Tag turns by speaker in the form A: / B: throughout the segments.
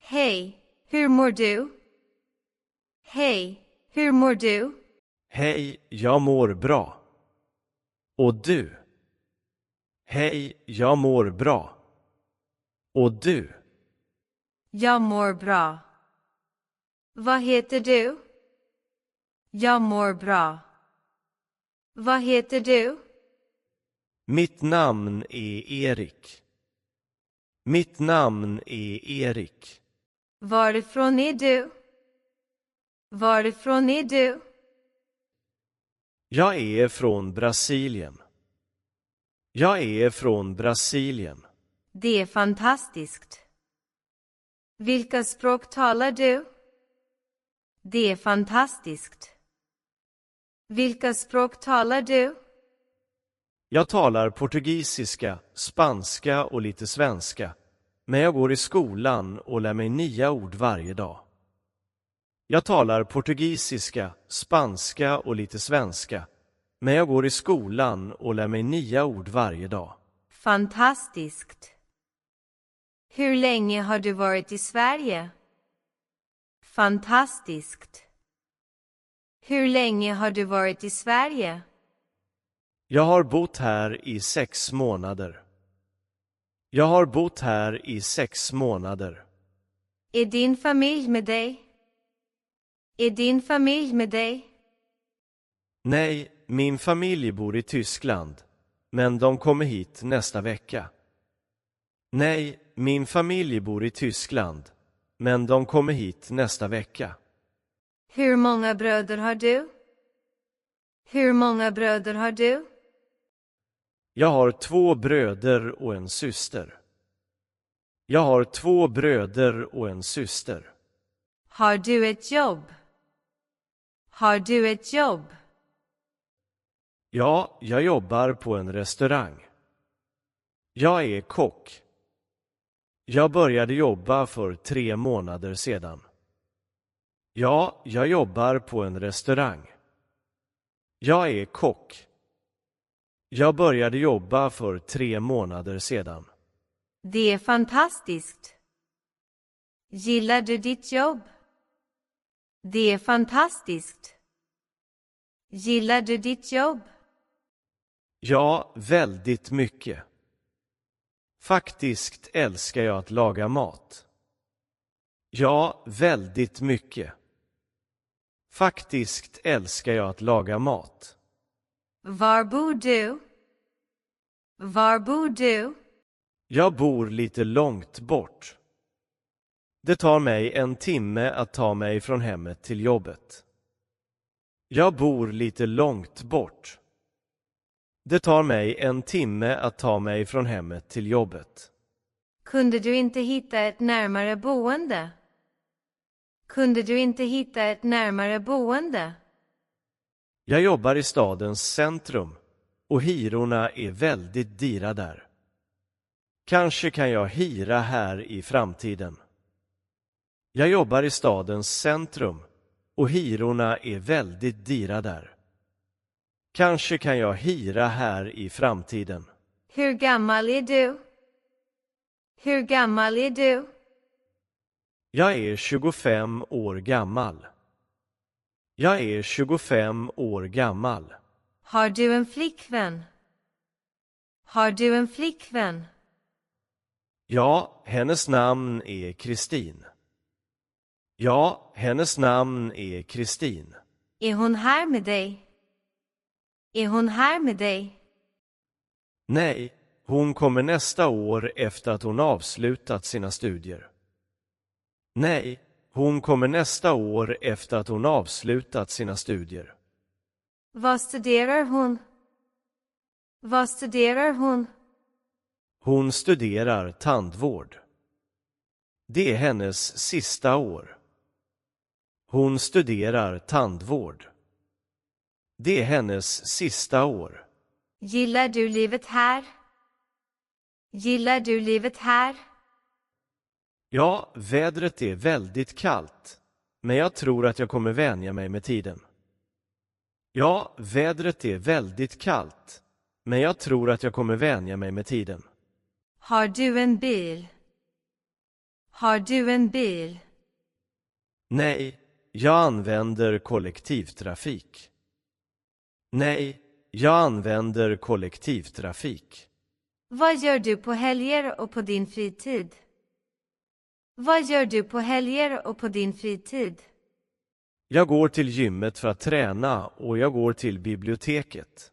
A: Hej, hur mår du? Hej, hur mår du?
B: Hej, jag mår bra. Och du? Hej, jag mår bra. Och du?
A: Jag mår bra. Vad heter du? Jag mår bra. Vad heter du?
B: Mitt namn är Erik. Mitt namn är Erik.
A: Varifrån är du? Varifrån är du?
B: Jag är från Brasilien. Jag är från Brasilien.
A: Det är fantastiskt. Vilka språk talar du? Det är fantastiskt. Vilka språk talar du?
B: Jag talar portugisiska, spanska och lite svenska. Men jag går i skolan och lär mig nya ord varje dag. Jag talar portugisiska, spanska och lite svenska. Men jag går i skolan och lär mig nya ord varje dag.
A: Fantastiskt. Hur länge har du varit i Sverige? Fantastiskt. Hur länge har du varit i Sverige?
B: Jag har bott här i 6 månader. Jag har bott här i 6 månader.
A: Är din familj med dig? Är din familj med dig?
B: Nej, min familj bor i Tyskland, men de kommer hit nästa vecka. Nej, min familj bor i Tyskland, men de kommer hit nästa vecka.
A: Hur många bröder har du? Hur många bröder har du?
B: Jag har 2 bröder och en syster. Jag har 2 bröder och en syster.
A: Har du ett jobb? Har du ett jobb?
B: Ja, jag jobbar på en restaurang. Jag är kock. Jag började jobba för 3 månader sedan. Ja, jag jobbar på en restaurang. Jag är kock. Jag började jobba för 3 månader sedan.
A: Det är fantastiskt. Gillar du ditt jobb? Det är fantastiskt. Gillar du ditt jobb?
B: Ja, väldigt mycket. Faktiskt älskar jag att laga mat. Ja, väldigt mycket. Faktiskt älskar jag att laga mat.
A: Var bor du? Var bor du?
B: Jag bor lite långt bort. Det tar mig 1 timme att ta mig från hemmet till jobbet. Jag bor lite långt bort. Det tar mig 1 timme att ta mig från hemmet till jobbet.
A: Kunde du inte hitta ett närmare boende? Kunde du inte hitta ett närmare boende?
B: Jag jobbar i stadens centrum och hyrorna är väldigt dyra där. Kanske kan jag hyra här i framtiden. Jag jobbar i stadens centrum och hyrorna är väldigt dyra där. Kanske kan jag hyra här i framtiden.
A: Hur gammal är du? Hur gammal är du?
B: Jag är 25 år gammal. Jag är 25 år gammal.
A: Har du en flickvän? Har du en flickvän?
B: Ja, hennes namn är Kristin. Ja, hennes namn är Kristin.
A: Är hon här med dig? Är hon här med dig?
B: Nej, hon kommer nästa år efter att hon avslutat sina studier. Nej, hon kommer nästa år efter att hon avslutat sina studier.
A: Vad studerar hon? Vad studerar hon?
B: Hon studerar tandvård. Det är hennes sista år. Hon studerar tandvård. Det är hennes sista år.
A: Gillar du livet här? Gillar du livet här?
B: Ja, vädret är väldigt kallt, men jag tror att jag kommer vänja mig med tiden. Ja, vädret är väldigt kallt, men jag tror att jag kommer vänja mig med tiden.
A: Har du en bil? Har du en bil?
B: Nej, jag använder kollektivtrafik. Nej, jag använder kollektivtrafik.
A: Vad gör du på helger och på din fritid? Vad gör du på helger och på din fritid?
B: Jag går till gymmet för att träna och jag går till biblioteket.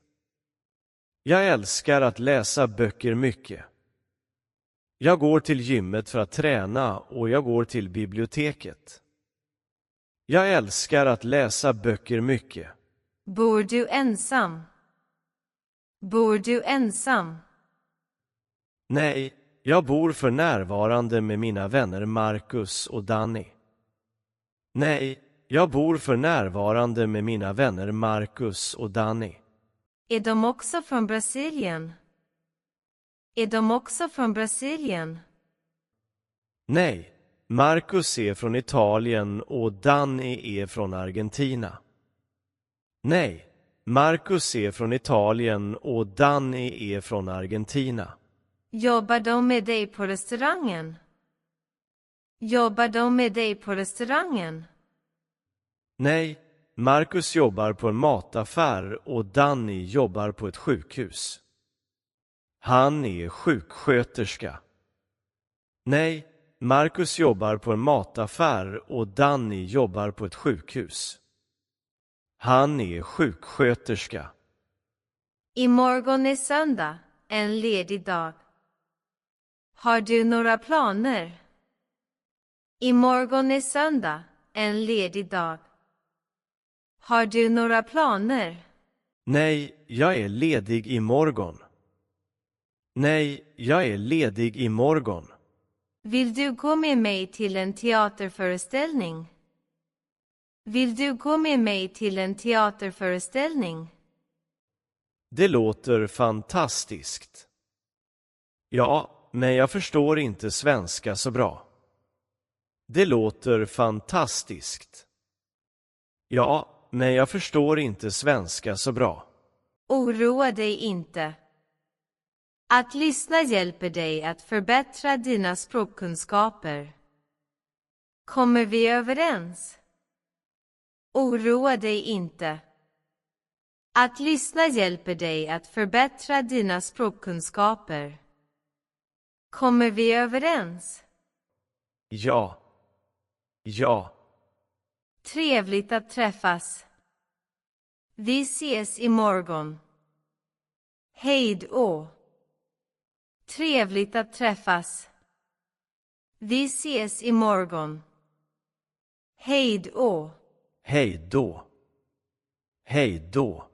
B: Jag älskar att läsa böcker mycket. Jag går till gymmet för att träna och jag går till biblioteket. Jag älskar att läsa böcker mycket.
A: Bor du ensam? Bor du ensam?
B: Nej, jag bor för närvarande med mina vänner Marcus och Danny. Nej, jag bor för närvarande med mina vänner Marcus och Danny.
A: Är de också från Brasilien? Är de också från Brasilien?
B: Nej, Marcus är från Italien och Danny är från Argentina. Nej, Marcus är från Italien och Danny är från Argentina.
A: Jobbar de med dig på restaurangen? Jobbar de med dig på restaurangen?
B: Nej, Marcus jobbar på en mataffär och Danny jobbar på ett sjukhus. Han är sjuksköterska. Nej, Marcus jobbar på en mataffär och Danny jobbar på ett sjukhus. Han är sjuksköterska.
A: Imorgon är söndag, en ledig dag. Har du några planer? Imorgon är söndag, en ledig dag. Har du några planer?
B: Nej, jag är ledig imorgon. Nej, jag är ledig imorgon.
A: Vill du gå med mig till en teaterföreställning? Vill du gå med mig till en teaterföreställning?
B: Det låter fantastiskt. Ja, men jag förstår inte svenska så bra. Det låter fantastiskt. Ja, men jag förstår inte svenska så bra.
A: Oroa dig inte. Att lyssna hjälper dig att förbättra dina språkkunskaper. Kommer vi överens? Oroa dig inte. Att lyssna hjälper dig att förbättra dina språkkunskaper. Kommer vi överens?
B: Ja. Ja.
A: Trevligt att träffas. Vi ses imorgon. Hej då. Trevligt att träffas. Vi ses imorgon. Hej då.
B: Hej då. Hej då.